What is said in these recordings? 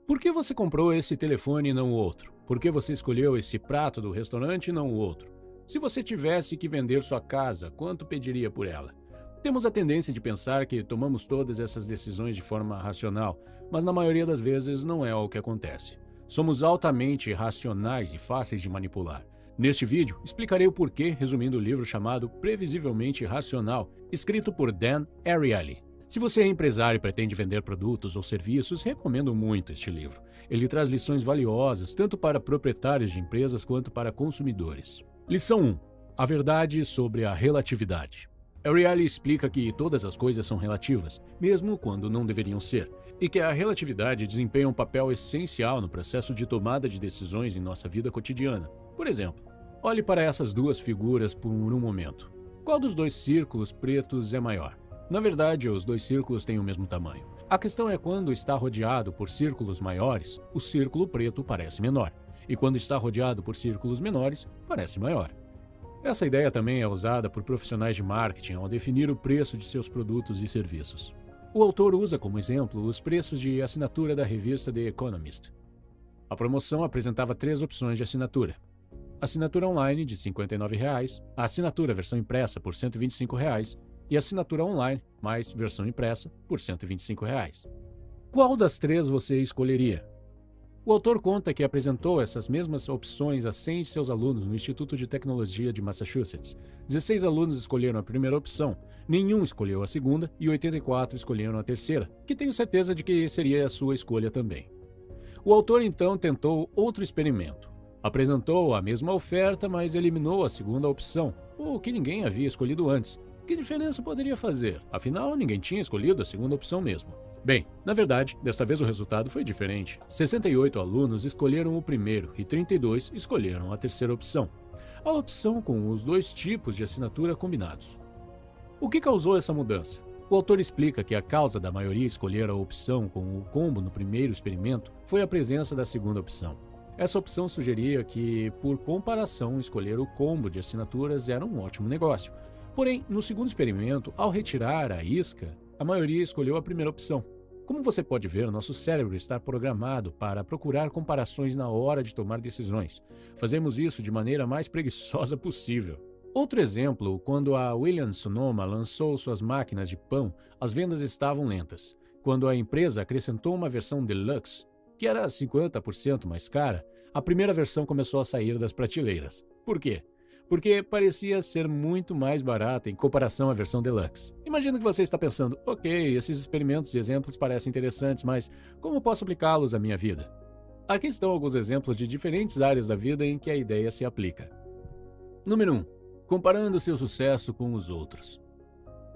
Por que você comprou esse telefone e não o outro? Por que você escolheu esse prato do restaurante e não o outro? Se você tivesse que vender sua casa, quanto pediria por ela? Temos a tendência de pensar que tomamos todas essas decisões de forma racional, mas na maioria das vezes não é o que acontece. Somos altamente irracionais e fáceis de manipular. Neste vídeo, explicarei o porquê resumindo o livro chamado Previsivelmente Racional, escrito por Dan Ariely. Se você é empresário e pretende vender produtos ou serviços, recomendo muito este livro. Ele traz lições valiosas tanto para proprietários de empresas quanto para consumidores. Lição 1. A verdade sobre a relatividade. Ariely explica que todas as coisas são relativas, mesmo quando não deveriam ser, e que a relatividade desempenha um papel essencial no processo de tomada de decisões em nossa vida cotidiana. Por exemplo, olhe para essas duas figuras por um momento. Qual dos dois círculos pretos é maior? Na verdade, os dois círculos têm o mesmo tamanho. A questão é quando está rodeado por círculos maiores, o círculo preto parece menor, e quando está rodeado por círculos menores, parece maior. Essa ideia também é usada por profissionais de marketing ao definir o preço de seus produtos e serviços. O autor usa como exemplo os preços de assinatura da revista The Economist. A promoção apresentava 3 opções de assinatura. Assinatura online de R$ 59,00, a assinatura versão impressa por R$ 125,00 e a assinatura online mais versão impressa por R$ 125,00. Qual das 3 você escolheria? O autor conta que apresentou essas mesmas opções a 100 de seus alunos no Instituto de Tecnologia de Massachusetts. 16 alunos escolheram a primeira opção, nenhum escolheu a segunda e 84 escolheram a terceira, que tenho certeza de que seria a sua escolha também. O autor então tentou outro experimento. Apresentou a mesma oferta, mas eliminou a segunda opção, o que ninguém havia escolhido antes. Que diferença poderia fazer? Afinal, ninguém tinha escolhido a segunda opção mesmo. Bem, na verdade, desta vez o resultado foi diferente. 68 alunos escolheram o primeiro e 32 escolheram a terceira opção. A opção com os 2 tipos de assinatura combinados. O que causou essa mudança? O autor explica que a causa da maioria escolher a opção com o combo no primeiro experimento foi a presença da segunda opção. Essa opção sugeria que, por comparação, escolher o combo de assinaturas era um ótimo negócio. Porém, no segundo experimento, ao retirar a isca, a maioria escolheu a primeira opção. Como você pode ver, nosso cérebro está programado para procurar comparações na hora de tomar decisões. Fazemos isso de maneira mais preguiçosa possível. Outro exemplo, quando a Williams-Sonoma lançou suas máquinas de pão, as vendas estavam lentas. Quando a empresa acrescentou uma versão deluxe, que era 50% mais cara, a primeira versão começou a sair das prateleiras. Por quê? Porque parecia ser muito mais barata em comparação à versão deluxe. Imagino que você está pensando, ok, esses experimentos e exemplos parecem interessantes, mas como posso aplicá-los à minha vida? Aqui estão alguns exemplos de diferentes áreas da vida em que a ideia se aplica. Número 1. Comparando seu sucesso com os outros.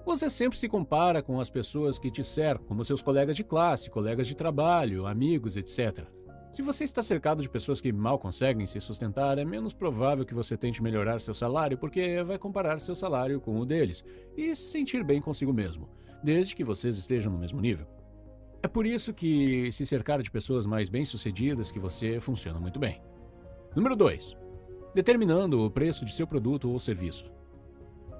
Você sempre se compara com as pessoas que te cercam, como seus colegas de classe, colegas de trabalho, amigos, etc. Se você está cercado de pessoas que mal conseguem se sustentar, é menos provável que você tente melhorar seu salário porque vai comparar seu salário com o deles e se sentir bem consigo mesmo, desde que vocês estejam no mesmo nível. É por isso que se cercar de pessoas mais bem-sucedidas que você funciona muito bem. Número 2. Determinando o preço de seu produto ou serviço.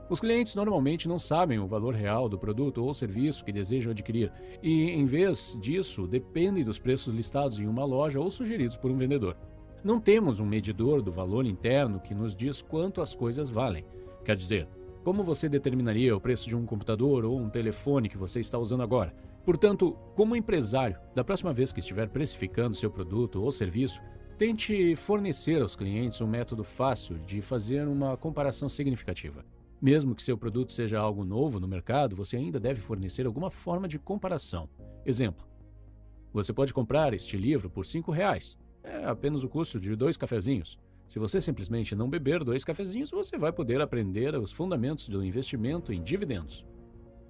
Os clientes normalmente não sabem o valor real do produto ou serviço que desejam adquirir e, em vez disso, dependem dos preços listados em uma loja ou sugeridos por um vendedor. Não temos um medidor do valor interno que nos diz quanto as coisas valem. Quer dizer, como você determinaria o preço de um computador ou um telefone que você está usando agora? Portanto, como empresário, da próxima vez que estiver precificando seu produto ou serviço, tente fornecer aos clientes um método fácil de fazer uma comparação significativa. Mesmo que seu produto seja algo novo no mercado, você ainda deve fornecer alguma forma de comparação. Exemplo: você pode comprar este livro por R$ 5,00. É apenas o custo de 2 cafezinhos. Se você simplesmente não beber 2 cafezinhos, você vai poder aprender os fundamentos do investimento em dividendos.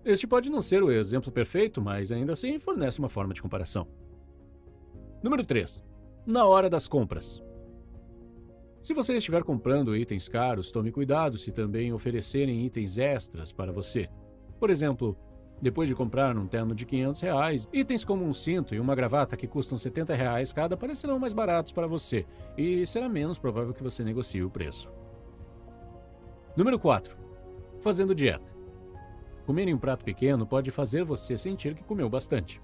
Este pode não ser o exemplo perfeito, mas ainda assim fornece uma forma de comparação. Número 3. Na hora das compras. Se você estiver comprando itens caros, tome cuidado se também oferecerem itens extras para você. Por exemplo, depois de comprar um terno de R$ 500, itens como um cinto e uma gravata que custam R$ 70 cada parecerão mais baratos para você e será menos provável que você negocie o preço. Número 4. Fazendo dieta. Comer em um prato pequeno pode fazer você sentir que comeu bastante.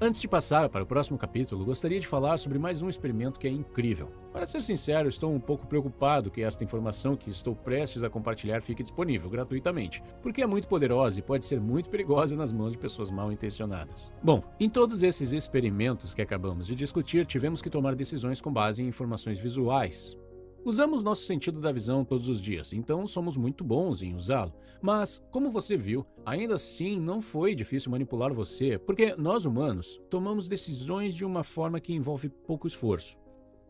Antes de passar para o próximo capítulo, gostaria de falar sobre mais um experimento que é incrível. Para ser sincero, estou um pouco preocupado que esta informação que estou prestes a compartilhar fique disponível gratuitamente, porque é muito poderosa e pode ser muito perigosa nas mãos de pessoas mal intencionadas. Bom, em todos esses experimentos que acabamos de discutir, tivemos que tomar decisões com base em informações visuais. Usamos nosso sentido da visão todos os dias, então somos muito bons em usá-lo. Mas, como você viu, ainda assim não foi difícil manipular você, porque nós humanos tomamos decisões de uma forma que envolve pouco esforço.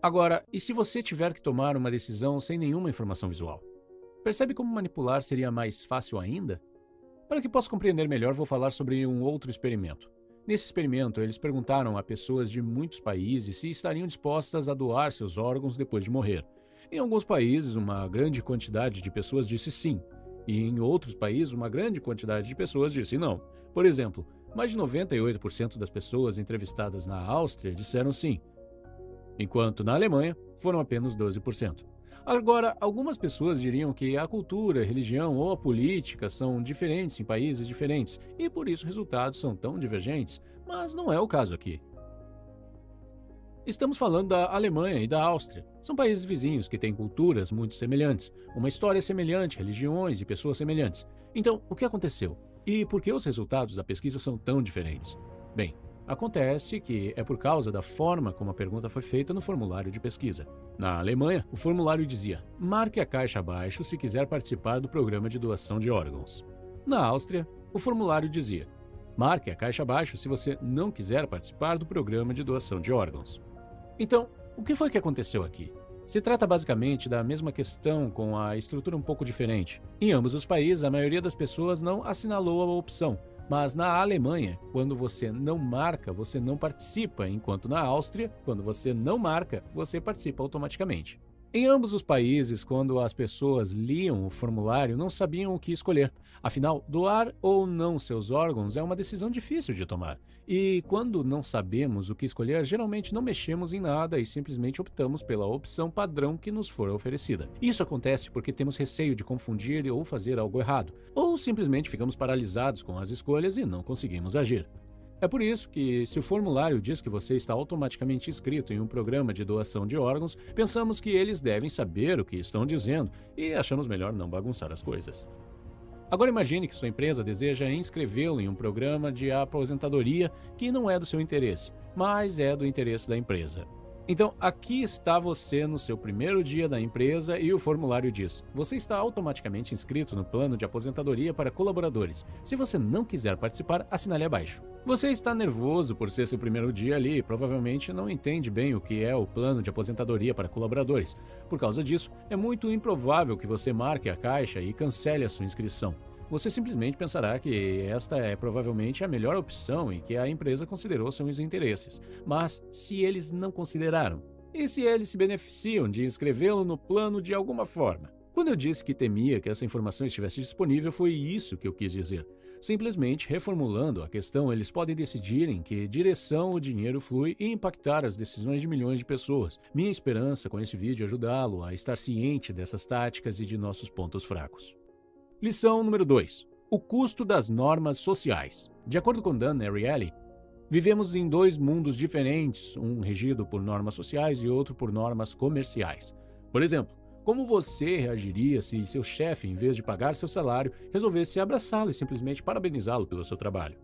Agora, e se você tiver que tomar uma decisão sem nenhuma informação visual? Percebe como manipular seria mais fácil ainda? Para que possa compreender melhor, vou falar sobre um outro experimento. Nesse experimento, eles perguntaram a pessoas de muitos países se estariam dispostas a doar seus órgãos depois de morrer. Em alguns países, uma grande quantidade de pessoas disse sim, e em outros países, uma grande quantidade de pessoas disse não. Por exemplo, mais de 98% das pessoas entrevistadas na Áustria disseram sim, enquanto na Alemanha foram apenas 12%. Agora, algumas pessoas diriam que a cultura, a religião ou a política são diferentes em países diferentes, e por isso os resultados são tão divergentes, mas não é o caso aqui. Estamos falando da Alemanha e da Áustria. São países vizinhos que têm culturas muito semelhantes, uma história semelhante, religiões e pessoas semelhantes. Então, o que aconteceu? E por que os resultados da pesquisa são tão diferentes? Bem, acontece que é por causa da forma como a pergunta foi feita no formulário de pesquisa. Na Alemanha, o formulário dizia: marque a caixa abaixo se quiser participar do programa de doação de órgãos. Na Áustria, o formulário dizia: marque a caixa abaixo se você não quiser participar do programa de doação de órgãos. Então, o que foi que aconteceu aqui? Se trata basicamente da mesma questão com a estrutura um pouco diferente. Em ambos os países, a maioria das pessoas não assinalou a opção, mas na Alemanha, quando você não marca, você não participa, enquanto na Áustria, quando você não marca, você participa automaticamente. Em ambos os países, quando as pessoas liam o formulário, não sabiam o que escolher. Afinal, doar ou não seus órgãos é uma decisão difícil de tomar. E quando não sabemos o que escolher, geralmente não mexemos em nada e simplesmente optamos pela opção padrão que nos for oferecida. Isso acontece porque temos receio de confundir ou fazer algo errado, ou simplesmente ficamos paralisados com as escolhas e não conseguimos agir. É por isso que, se o formulário diz que você está automaticamente inscrito em um programa de doação de órgãos, pensamos que eles devem saber o que estão dizendo e achamos melhor não bagunçar as coisas. Agora imagine que sua empresa deseja inscrevê-lo em um programa de aposentadoria que não é do seu interesse, mas é do interesse da empresa. Então, aqui está você no seu primeiro dia da empresa e o formulário diz: você está automaticamente inscrito no plano de aposentadoria para colaboradores. Se você não quiser participar, assinale abaixo. Você está nervoso por ser seu primeiro dia ali e provavelmente não entende bem o que é o plano de aposentadoria para colaboradores. Por causa disso, é muito improvável que você marque a caixa e cancele a sua inscrição. Você simplesmente pensará que esta é provavelmente a melhor opção e que a empresa considerou seus interesses. Mas se eles não consideraram? E se eles se beneficiam de inscrevê-lo no plano de alguma forma? Quando eu disse que temia que essa informação estivesse disponível, foi isso que eu quis dizer. Simplesmente reformulando a questão, eles podem decidir em que direção o dinheiro flui e impactar as decisões de milhões de pessoas. Minha esperança com esse vídeo é ajudá-lo a estar ciente dessas táticas e de nossos pontos fracos. Lição número 2. O custo das normas sociais. De acordo com Dan Ariely, vivemos em dois mundos diferentes, um regido por normas sociais e outro por normas comerciais. Por exemplo, como você reagiria se seu chefe, em vez de pagar seu salário, resolvesse abraçá-lo e simplesmente parabenizá-lo pelo seu trabalho?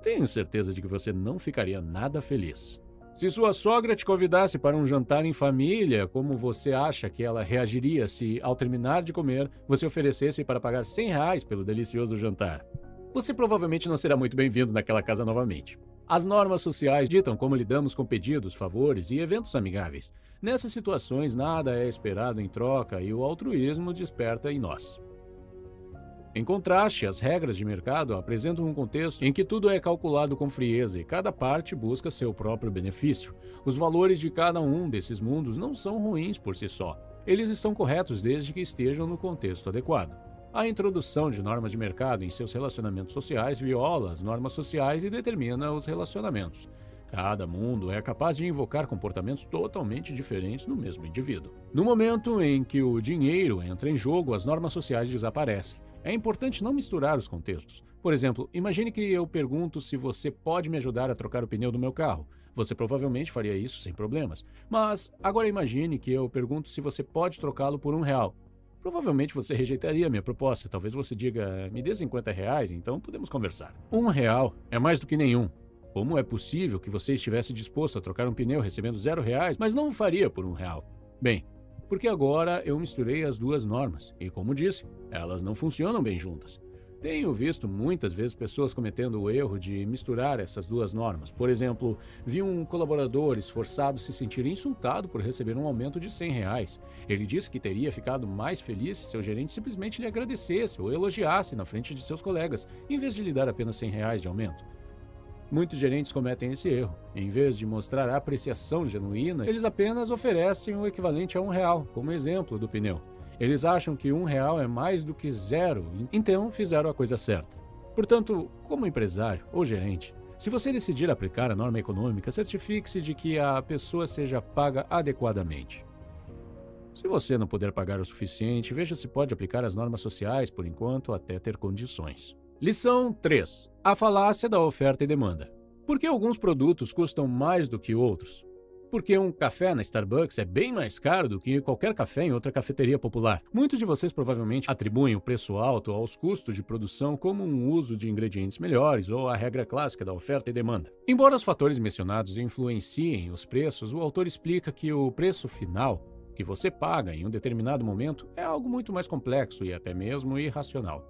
Tenho certeza de que você não ficaria nada feliz. Se sua sogra te convidasse para um jantar em família, como você acha que ela reagiria se, ao terminar de comer, você oferecesse para pagar R$100 pelo delicioso jantar? Você provavelmente não será muito bem-vindo naquela casa novamente. As normas sociais ditam como lidamos com pedidos, favores e eventos amigáveis. Nessas situações, nada é esperado em troca e o altruísmo desperta em nós. Em contraste, as regras de mercado apresentam um contexto em que tudo é calculado com frieza e cada parte busca seu próprio benefício. Os valores de cada um desses mundos não são ruins por si só. Eles estão corretos desde que estejam no contexto adequado. A introdução de normas de mercado em seus relacionamentos sociais viola as normas sociais e determina os relacionamentos. Cada mundo é capaz de invocar comportamentos totalmente diferentes no mesmo indivíduo. No momento em que o dinheiro entra em jogo, as normas sociais desaparecem. É importante não misturar os contextos. Por exemplo, imagine que eu pergunto se você pode me ajudar a trocar o pneu do meu carro. Você provavelmente faria isso sem problemas. Mas agora imagine que eu pergunto se você pode trocá-lo por R$ 1. Provavelmente você rejeitaria a minha proposta. Talvez você diga, me dê R$ 50, então podemos conversar. R$ 1 é mais do que nenhum. Como é possível que você estivesse disposto a trocar um pneu recebendo R$ 0, mas não o faria por R$ 1? Bem, porque agora eu misturei as duas normas e, como disse, elas não funcionam bem juntas. Tenho visto muitas vezes pessoas cometendo o erro de misturar essas duas normas. Por exemplo, vi um colaborador esforçado se sentir insultado por receber um aumento de R$ 100. Ele disse que teria ficado mais feliz se seu gerente simplesmente lhe agradecesse ou elogiasse na frente de seus colegas, em vez de lhe dar apenas R$ 100 de aumento. Muitos gerentes cometem esse erro. Em vez de mostrar apreciação genuína, eles apenas oferecem o equivalente a R$ 1, como exemplo do pneu. Eles acham que R$ 1 é mais do que zero, então fizeram a coisa certa. Portanto, como empresário ou gerente, se você decidir aplicar a norma econômica, certifique-se de que a pessoa seja paga adequadamente. Se você não puder pagar o suficiente, veja se pode aplicar as normas sociais por enquanto até ter condições. Lição 3. A falácia da oferta e demanda. Por que alguns produtos custam mais do que outros? Porque um café na Starbucks é bem mais caro do que qualquer café em outra cafeteria popular. Muitos de vocês provavelmente atribuem o preço alto aos custos de produção como um uso de ingredientes melhores ou a regra clássica da oferta e demanda. Embora os fatores mencionados influenciem os preços, o autor explica que o preço final que você paga em um determinado momento é algo muito mais complexo e até mesmo irracional.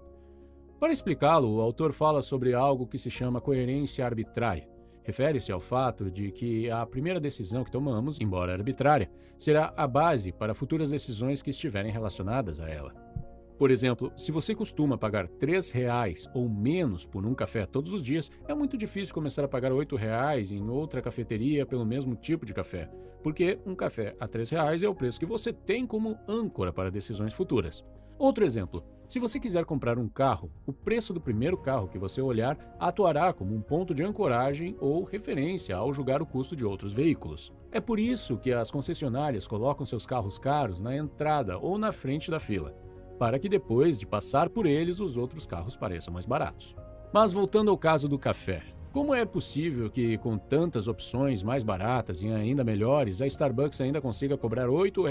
Para explicá-lo, o autor fala sobre algo que se chama coerência arbitrária. Refere-se ao fato de que a primeira decisão que tomamos, embora arbitrária, será a base para futuras decisões que estiverem relacionadas a ela. Por exemplo, se você costuma pagar R$ 3 ou menos por um café todos os dias, é muito difícil começar a pagar R$ 8 em outra cafeteria pelo mesmo tipo de café, porque um café a R$ 3 é o preço que você tem como âncora para decisões futuras. Outro exemplo, se você quiser comprar um carro, o preço do primeiro carro que você olhar atuará como um ponto de ancoragem ou referência ao julgar o custo de outros veículos. É por isso que as concessionárias colocam seus carros caros na entrada ou na frente da fila, para que depois de passar por eles os outros carros pareçam mais baratos. Mas voltando ao caso do café, como é possível que com tantas opções mais baratas e ainda melhores, a Starbucks ainda consiga cobrar R$ 8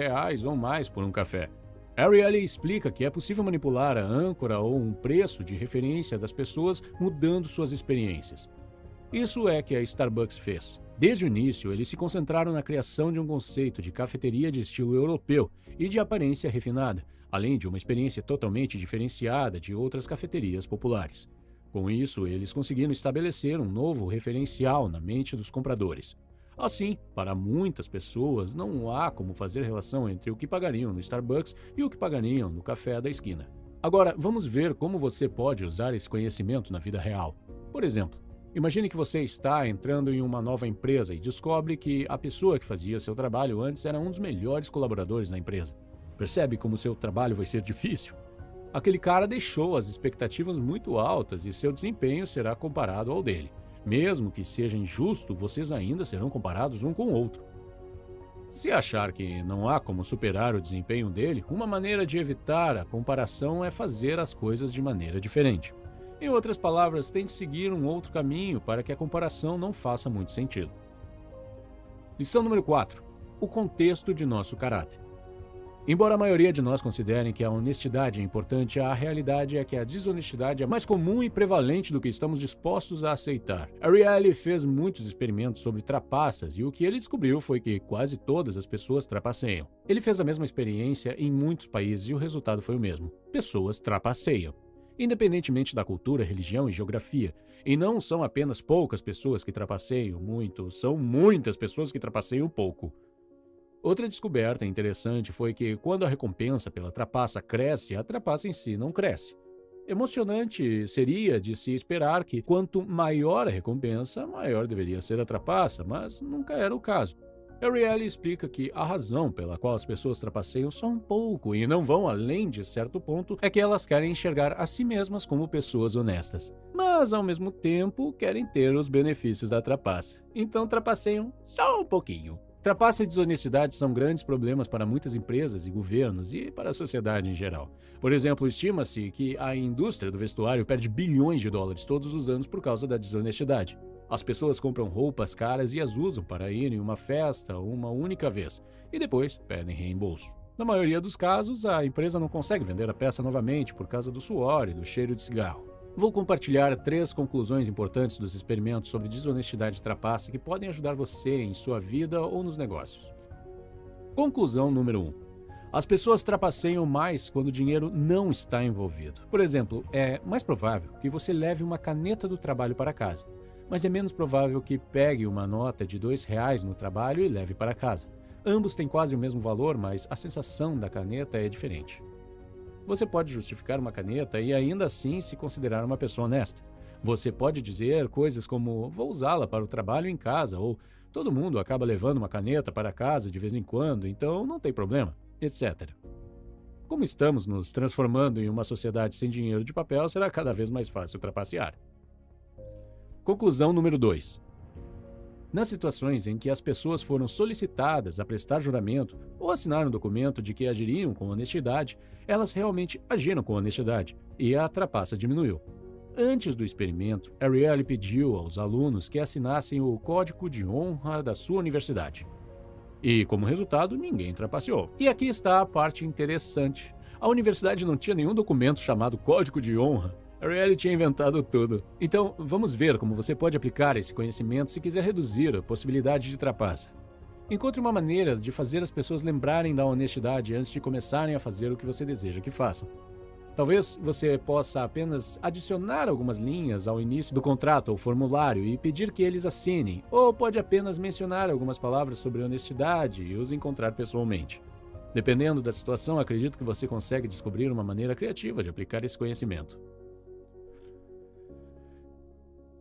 ou mais por um café? Ariely explica que é possível manipular a âncora ou um preço de referência das pessoas mudando suas experiências. Isso é que a Starbucks fez. Desde o início, eles se concentraram na criação de um conceito de cafeteria de estilo europeu e de aparência refinada, além de uma experiência totalmente diferenciada de outras cafeterias populares. Com isso, eles conseguiram estabelecer um novo referencial na mente dos compradores. Assim, para muitas pessoas, não há como fazer relação entre o que pagariam no Starbucks e o que pagariam no café da esquina. Agora, vamos ver como você pode usar esse conhecimento na vida real. Por exemplo, imagine que você está entrando em uma nova empresa e descobre que a pessoa que fazia seu trabalho antes era um dos melhores colaboradores na empresa. Percebe como seu trabalho vai ser difícil? Aquele cara deixou as expectativas muito altas e seu desempenho será comparado ao dele. Mesmo que seja injusto, vocês ainda serão comparados um com o outro. Se achar que não há como superar o desempenho dele, uma maneira de evitar a comparação é fazer as coisas de maneira diferente. Em outras palavras, tente seguir um outro caminho para que a comparação não faça muito sentido. Lição número 4. O contexto de nosso caráter. Embora a maioria de nós considerem que a honestidade é importante, a realidade é que a desonestidade é mais comum e prevalente do que estamos dispostos a aceitar. Ariely fez muitos experimentos sobre trapaças e o que ele descobriu foi que quase todas as pessoas trapaceiam. Ele fez a mesma experiência em muitos países e o resultado foi o mesmo. Pessoas trapaceiam. Independentemente da cultura, religião e geografia. E não são apenas poucas pessoas que trapaceiam muito, são muitas pessoas que trapaceiam pouco. Outra descoberta interessante foi que, quando a recompensa pela trapaça cresce, a trapaça em si não cresce. Emocionante seria de se esperar que, quanto maior a recompensa, maior deveria ser a trapaça, mas nunca era o caso. Ariely explica que a razão pela qual as pessoas trapaceiam só um pouco e não vão além de certo ponto é que elas querem enxergar a si mesmas como pessoas honestas, mas ao mesmo tempo querem ter os benefícios da trapaça. Então trapaceiam só um pouquinho. Trapaça e desonestidade são grandes problemas para muitas empresas e governos e para a sociedade em geral. Por exemplo, estima-se que a indústria do vestuário perde bilhões de dólares todos os anos por causa da desonestidade. As pessoas compram roupas caras e as usam para ir em uma festa uma única vez e depois pedem reembolso. Na maioria dos casos, a empresa não consegue vender a peça novamente por causa do suor e do cheiro de cigarro. Vou compartilhar 3 conclusões importantes dos experimentos sobre desonestidade e trapaça que podem ajudar você em sua vida ou nos negócios. Conclusão número 1. As pessoas trapaceiam mais quando o dinheiro não está envolvido. Por exemplo, é mais provável que você leve uma caneta do trabalho para casa, mas é menos provável que pegue uma nota de R$2 no trabalho e leve para casa. Ambos têm quase o mesmo valor, mas a sensação da caneta é diferente. Você pode justificar uma caneta e ainda assim se considerar uma pessoa honesta. Você pode dizer coisas como vou usá-la para o trabalho em casa ou todo mundo acaba levando uma caneta para casa de vez em quando, então não tem problema, etc. Como estamos nos transformando em uma sociedade sem dinheiro de papel, será cada vez mais fácil trapacear. Conclusão número 2. Nas situações em que as pessoas foram solicitadas a prestar juramento ou assinar um documento de que agiriam com honestidade, elas realmente agiram com honestidade e a trapaça diminuiu. Antes do experimento, Ariely pediu aos alunos que assinassem o código de honra da sua universidade. E, como resultado, ninguém trapaceou. E aqui está a parte interessante. A universidade não tinha nenhum documento chamado código de honra. Ariely tinha inventado tudo. Então, vamos ver como você pode aplicar esse conhecimento se quiser reduzir a possibilidade de trapaça. Encontre uma maneira de fazer as pessoas lembrarem da honestidade antes de começarem a fazer o que você deseja que façam. Talvez você possa apenas adicionar algumas linhas ao início do contrato ou formulário e pedir que eles assinem, ou pode apenas mencionar algumas palavras sobre honestidade e os encontrar pessoalmente. Dependendo da situação, acredito que você consegue descobrir uma maneira criativa de aplicar esse conhecimento.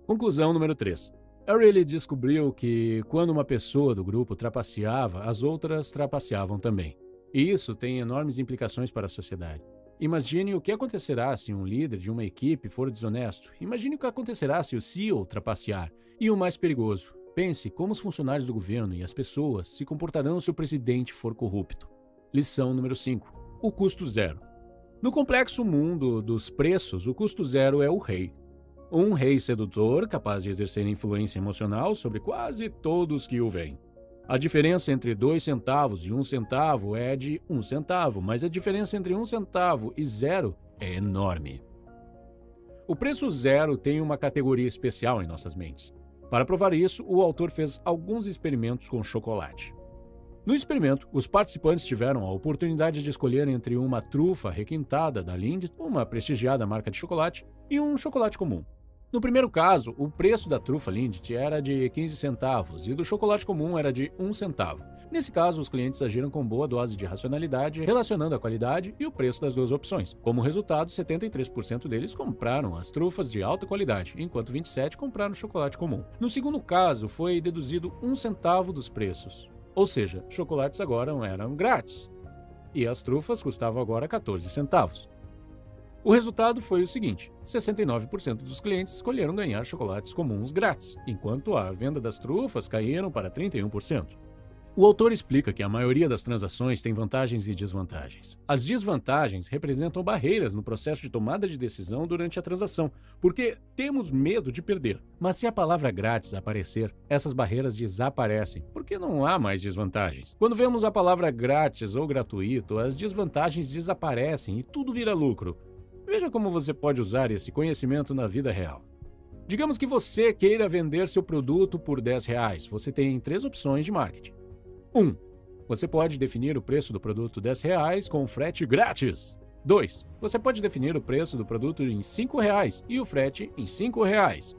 Conclusão número 3. Ariely descobriu que quando uma pessoa do grupo trapaceava, as outras trapaceavam também. E isso tem enormes implicações para a sociedade. Imagine o que acontecerá se um líder de uma equipe for desonesto. Imagine o que acontecerá se o CEO trapacear. E o mais perigoso, pense como os funcionários do governo e as pessoas se comportarão se o presidente for corrupto. Lição número 5. O custo zero. No complexo mundo dos preços, o custo zero é o rei. Um rei sedutor capaz de exercer influência emocional sobre quase todos que o veem. A diferença entre 2 centavos e 1 centavo é de 1 centavo, mas a diferença entre 1 centavo e 0 é enorme. O preço zero tem uma categoria especial em nossas mentes. Para provar isso, o autor fez alguns experimentos com chocolate. No experimento, os participantes tiveram a oportunidade de escolher entre uma trufa requintada da Lindt, uma prestigiada marca de chocolate, e um chocolate comum. No primeiro caso, o preço da trufa Lindt era de 15 centavos e do chocolate comum era de 1 centavo. Nesse caso, os clientes agiram com boa dose de racionalidade, relacionando a qualidade e o preço das duas opções. Como resultado, 73% deles compraram as trufas de alta qualidade, enquanto 27% compraram chocolate comum. No segundo caso, foi deduzido 1 centavo dos preços. Ou seja, chocolates agora eram grátis. E as trufas custavam agora 14 centavos. O resultado foi o seguinte: 69% dos clientes escolheram ganhar chocolates comuns grátis, enquanto a venda das trufas caíram para 31%. O autor explica que a maioria das transações tem vantagens e desvantagens. As desvantagens representam barreiras no processo de tomada de decisão durante a transação, porque temos medo de perder. Mas se a palavra grátis aparecer, essas barreiras desaparecem, porque não há mais desvantagens. Quando vemos a palavra grátis ou gratuito, as desvantagens desaparecem e tudo vira lucro. Veja como você pode usar esse conhecimento na vida real. Digamos que você queira vender seu produto por R$10. Você tem 3 opções de marketing. 1. Você pode definir o preço do produto R$10 com frete grátis. 2. Você pode definir o preço do produto em R$5 e o frete em R$5.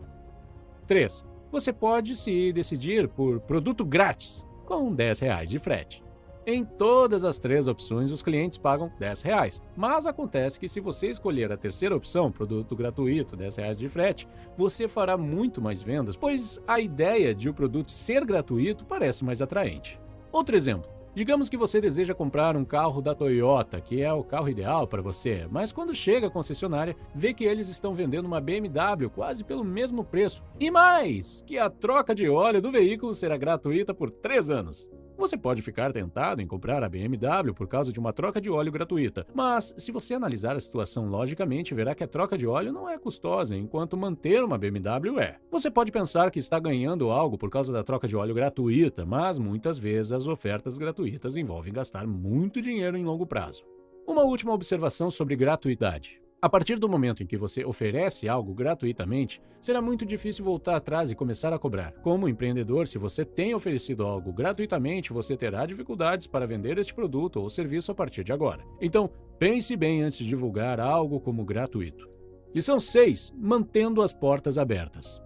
3. Você pode se decidir por produto grátis com R$10 de frete. Em todas as 3 opções, os clientes pagam R$10. Mas acontece que se você escolher a terceira opção, produto gratuito, R$10 de frete, você fará muito mais vendas, pois a ideia de o produto ser gratuito parece mais atraente. Outro exemplo. Digamos que você deseja comprar um carro da Toyota, que é o carro ideal para você, mas quando chega à concessionária, vê que eles estão vendendo uma BMW quase pelo mesmo preço. E mais, que a troca de óleo do veículo será gratuita por 3 anos. Você pode ficar tentado em comprar a BMW por causa de uma troca de óleo gratuita, mas se você analisar a situação logicamente, verá que a troca de óleo não é custosa, enquanto manter uma BMW é. Você pode pensar que está ganhando algo por causa da troca de óleo gratuita, mas muitas vezes as ofertas gratuitas envolvem gastar muito dinheiro em longo prazo. Uma última observação sobre gratuidade. A partir do momento em que você oferece algo gratuitamente, será muito difícil voltar atrás e começar a cobrar. Como empreendedor, se você tem oferecido algo gratuitamente, você terá dificuldades para vender este produto ou serviço a partir de agora. Então, pense bem antes de divulgar algo como gratuito. Lição 6. Mantendo as portas abertas.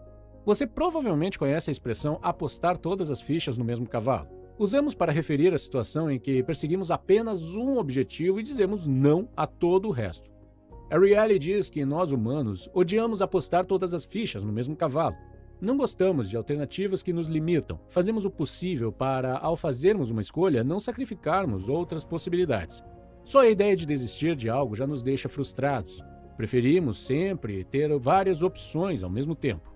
Você provavelmente conhece a expressão apostar todas as fichas no mesmo cavalo. Usamos para referir a situação em que perseguimos apenas um objetivo e dizemos não a todo o resto. Ariely diz que nós humanos odiamos apostar todas as fichas no mesmo cavalo. Não gostamos de alternativas que nos limitam. Fazemos o possível para, ao fazermos uma escolha, não sacrificarmos outras possibilidades. Só a ideia de desistir de algo já nos deixa frustrados. Preferimos sempre ter várias opções ao mesmo tempo.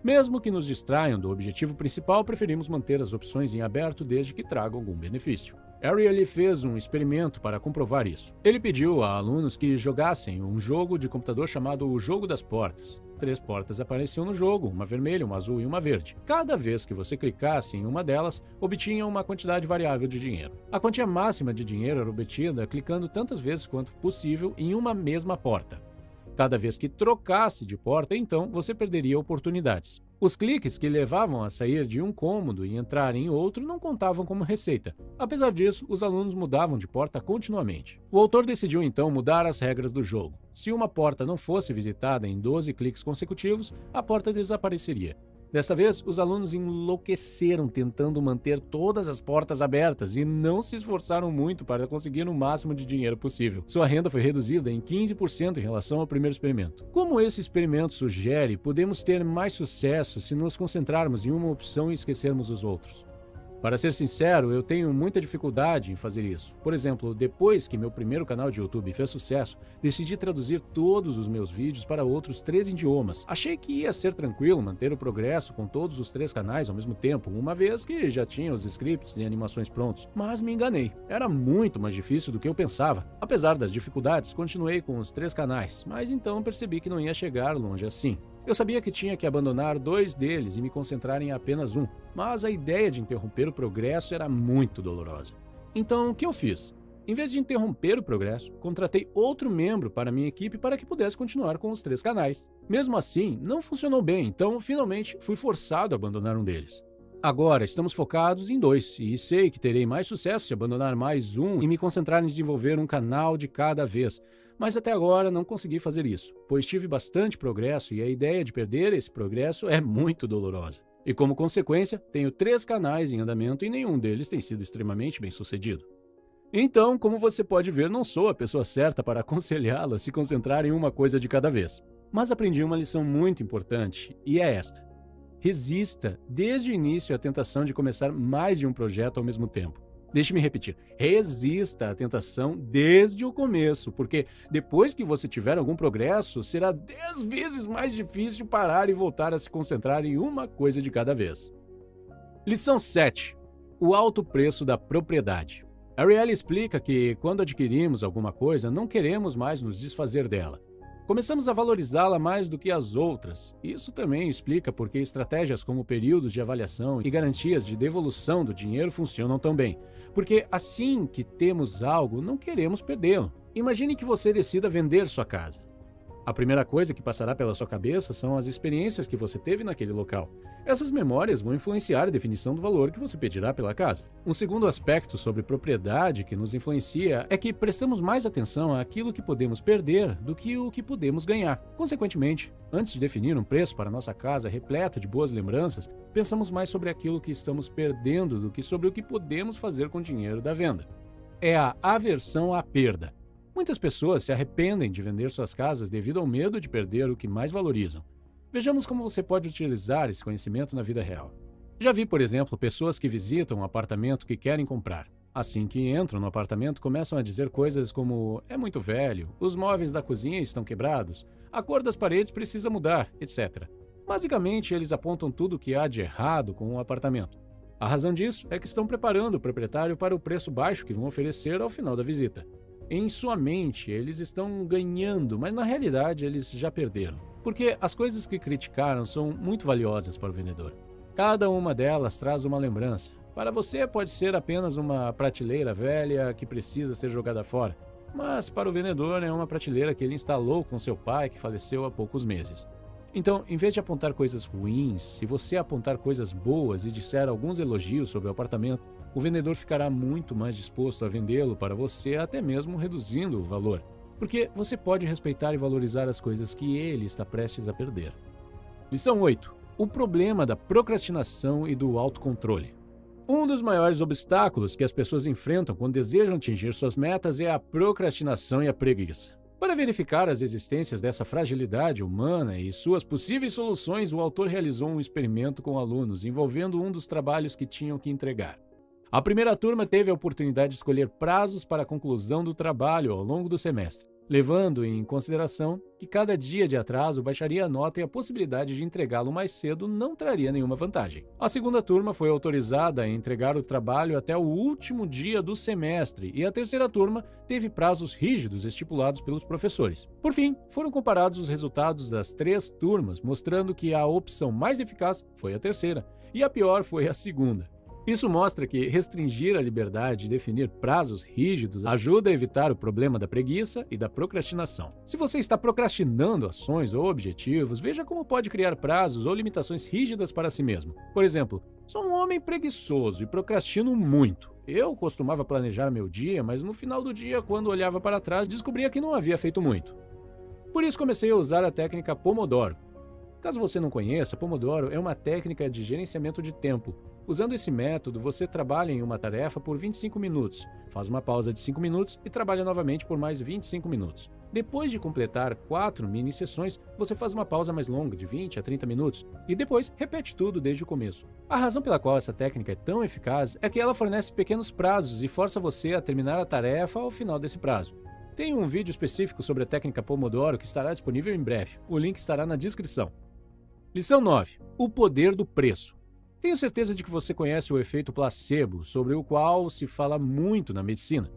Mesmo que nos distraiam do objetivo principal, preferimos manter as opções em aberto desde que tragam algum benefício. Ariely fez um experimento para comprovar isso. Ele pediu a alunos que jogassem um jogo de computador chamado O Jogo das Portas. 3 portas apareciam no jogo, uma vermelha, uma azul e uma verde. Cada vez que você clicasse em uma delas, obtinha uma quantidade variável de dinheiro. A quantia máxima de dinheiro era obtida clicando tantas vezes quanto possível em uma mesma porta. Cada vez que trocasse de porta, então, você perderia oportunidades. Os cliques que levavam a sair de um cômodo e entrar em outro não contavam como receita. Apesar disso, os alunos mudavam de porta continuamente. O autor decidiu então mudar as regras do jogo. Se uma porta não fosse visitada em 12 cliques consecutivos, a porta desapareceria. Dessa vez, os alunos enlouqueceram tentando manter todas as portas abertas e não se esforçaram muito para conseguir o máximo de dinheiro possível. Sua renda foi reduzida em 15% em relação ao primeiro experimento. Como esse experimento sugere, podemos ter mais sucesso se nos concentrarmos em uma opção e esquecermos os outros. Para ser sincero, eu tenho muita dificuldade em fazer isso. Por exemplo, depois que meu primeiro canal de YouTube fez sucesso, decidi traduzir todos os meus vídeos para outros 3 idiomas. Achei que ia ser tranquilo manter o progresso com todos os 3 canais ao mesmo tempo, uma vez que já tinha os scripts e animações prontos. Mas me enganei. Era muito mais difícil do que eu pensava. Apesar das dificuldades, continuei com os 3 canais, mas então percebi que não ia chegar longe assim. Eu sabia que tinha que abandonar 2 deles e me concentrar em apenas um, mas a ideia de interromper o progresso era muito dolorosa. Então, o que eu fiz? Em vez de interromper o progresso, contratei outro membro para minha equipe para que pudesse continuar com os 3 canais. Mesmo assim, não funcionou bem, então finalmente fui forçado a abandonar um deles. Agora, estamos focados em 2 e sei que terei mais sucesso se abandonar mais um e me concentrar em desenvolver um canal de cada vez. Mas até agora não consegui fazer isso, pois tive bastante progresso e a ideia de perder esse progresso é muito dolorosa. E como consequência, tenho 3 canais em andamento e nenhum deles tem sido extremamente bem sucedido. Então, como você pode ver, não sou a pessoa certa para aconselhá-lo a se concentrar em uma coisa de cada vez. Mas aprendi uma lição muito importante, e é esta. Resista desde o início à tentação de começar mais de um projeto ao mesmo tempo. Deixe-me repetir, resista à tentação desde o começo, porque depois que você tiver algum progresso, será 10 vezes mais difícil parar e voltar a se concentrar em uma coisa de cada vez. Lição 7. O alto preço da propriedade. Ariely explica que, quando adquirimos alguma coisa, não queremos mais nos desfazer dela. Começamos a valorizá-la mais do que as outras. Isso também explica por que estratégias como períodos de avaliação e garantias de devolução do dinheiro funcionam tão bem. Porque assim que temos algo, não queremos perdê-lo. Imagine que você decida vender sua casa. A primeira coisa que passará pela sua cabeça são as experiências que você teve naquele local. Essas memórias vão influenciar a definição do valor que você pedirá pela casa. Um segundo aspecto sobre propriedade que nos influencia é que prestamos mais atenção àquilo que podemos perder do que o que podemos ganhar. Consequentemente, antes de definir um preço para nossa casa repleta de boas lembranças, pensamos mais sobre aquilo que estamos perdendo do que sobre o que podemos fazer com o dinheiro da venda. É a aversão à perda. Muitas pessoas se arrependem de vender suas casas devido ao medo de perder o que mais valorizam. Vejamos como você pode utilizar esse conhecimento na vida real. Já vi, por exemplo, pessoas que visitam um apartamento que querem comprar. Assim que entram no apartamento, começam a dizer coisas como: é muito velho, os móveis da cozinha estão quebrados, a cor das paredes precisa mudar, etc. Basicamente, eles apontam tudo o que há de errado com o apartamento. A razão disso é que estão preparando o proprietário para o preço baixo que vão oferecer ao final da visita. Em sua mente, eles estão ganhando, mas na realidade eles já perderam. Porque as coisas que criticaram são muito valiosas para o vendedor. Cada uma delas traz uma lembrança. Para você pode ser apenas uma prateleira velha que precisa ser jogada fora, mas para o vendedor é uma prateleira que ele instalou com seu pai que faleceu há poucos meses. Então, em vez de apontar coisas ruins, se você apontar coisas boas e disser alguns elogios sobre o apartamento, o vendedor ficará muito mais disposto a vendê-lo para você, até mesmo reduzindo o valor, porque você pode respeitar e valorizar as coisas que ele está prestes a perder. Lição 8. O problema da procrastinação e do autocontrole. Um dos maiores obstáculos que as pessoas enfrentam quando desejam atingir suas metas é a procrastinação e a preguiça. Para verificar as existências dessa fragilidade humana e suas possíveis soluções, o autor realizou um experimento com alunos envolvendo um dos trabalhos que tinham que entregar. A primeira turma teve a oportunidade de escolher prazos para a conclusão do trabalho ao longo do semestre, levando em consideração que cada dia de atraso baixaria a nota e a possibilidade de entregá-lo mais cedo não traria nenhuma vantagem. A segunda turma foi autorizada a entregar o trabalho até o último dia do semestre e a terceira turma teve prazos rígidos estipulados pelos professores. Por fim, foram comparados os resultados das três turmas, mostrando que a opção mais eficaz foi a terceira e a pior foi a segunda. Isso mostra que restringir a liberdade de definir prazos rígidos ajuda a evitar o problema da preguiça e da procrastinação. Se você está procrastinando ações ou objetivos, veja como pode criar prazos ou limitações rígidas para si mesmo. Por exemplo, sou um homem preguiçoso e procrastino muito. Eu costumava planejar meu dia, mas no final do dia, quando olhava para trás, descobria que não havia feito muito. Por isso comecei a usar a técnica Pomodoro. Caso você não conheça, Pomodoro é uma técnica de gerenciamento de tempo. Usando esse método, você trabalha em uma tarefa por 25 minutos, faz uma pausa de 5 minutos e trabalha novamente por mais 25 minutos. Depois de completar 4 mini-sessões, você faz uma pausa mais longa, de 20 a 30 minutos, e depois repete tudo desde o começo. A razão pela qual essa técnica é tão eficaz é que ela fornece pequenos prazos e força você a terminar a tarefa ao final desse prazo. Tem um vídeo específico sobre a técnica Pomodoro que estará disponível em breve. O link estará na descrição. Lição 9. O poder do preço. Tenho certeza de que você conhece o efeito placebo, sobre o qual se fala muito na medicina.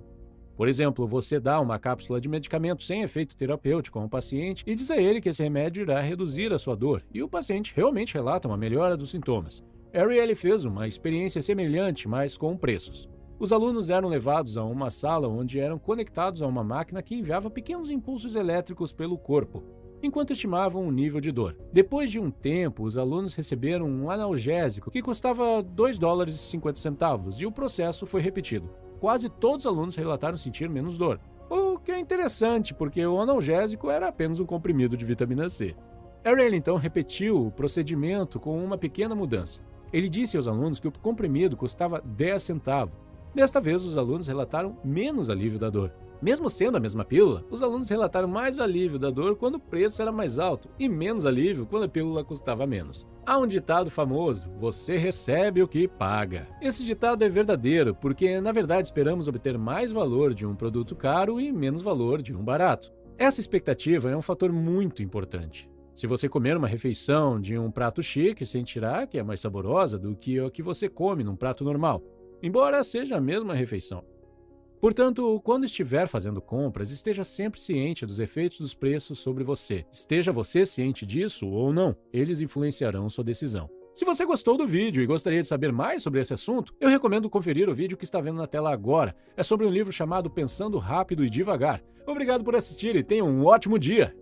Por exemplo, você dá uma cápsula de medicamento sem efeito terapêutico a um paciente e diz a ele que esse remédio irá reduzir a sua dor, e o paciente realmente relata uma melhora dos sintomas. Ariely fez uma experiência semelhante, mas com preços. Os alunos eram levados a uma sala onde eram conectados a uma máquina que enviava pequenos impulsos elétricos pelo corpo, enquanto estimavam o nível de dor. Depois de um tempo, os alunos receberam um analgésico que custava $2,50 e o processo foi repetido. Quase todos os alunos relataram sentir menos dor, o que é interessante porque o analgésico era apenas um comprimido de vitamina C. Ariely então repetiu o procedimento com uma pequena mudança. Ele disse aos alunos que o comprimido custava 10 centavos. Desta vez, os alunos relataram menos alívio da dor. Mesmo sendo a mesma pílula, os alunos relataram mais alívio da dor quando o preço era mais alto e menos alívio quando a pílula custava menos. Há um ditado famoso: você recebe o que paga. Esse ditado é verdadeiro porque, na verdade, esperamos obter mais valor de um produto caro e menos valor de um barato. Essa expectativa é um fator muito importante. Se você comer uma refeição de um prato chique, sentirá que é mais saborosa do que o que você come num prato normal, embora seja a mesma refeição. Portanto, quando estiver fazendo compras, esteja sempre ciente dos efeitos dos preços sobre você. Esteja você ciente disso ou não, eles influenciarão sua decisão. Se você gostou do vídeo e gostaria de saber mais sobre esse assunto, eu recomendo conferir o vídeo que está vendo na tela agora. É sobre um livro chamado Pensando Rápido e Devagar. Obrigado por assistir e tenha um ótimo dia!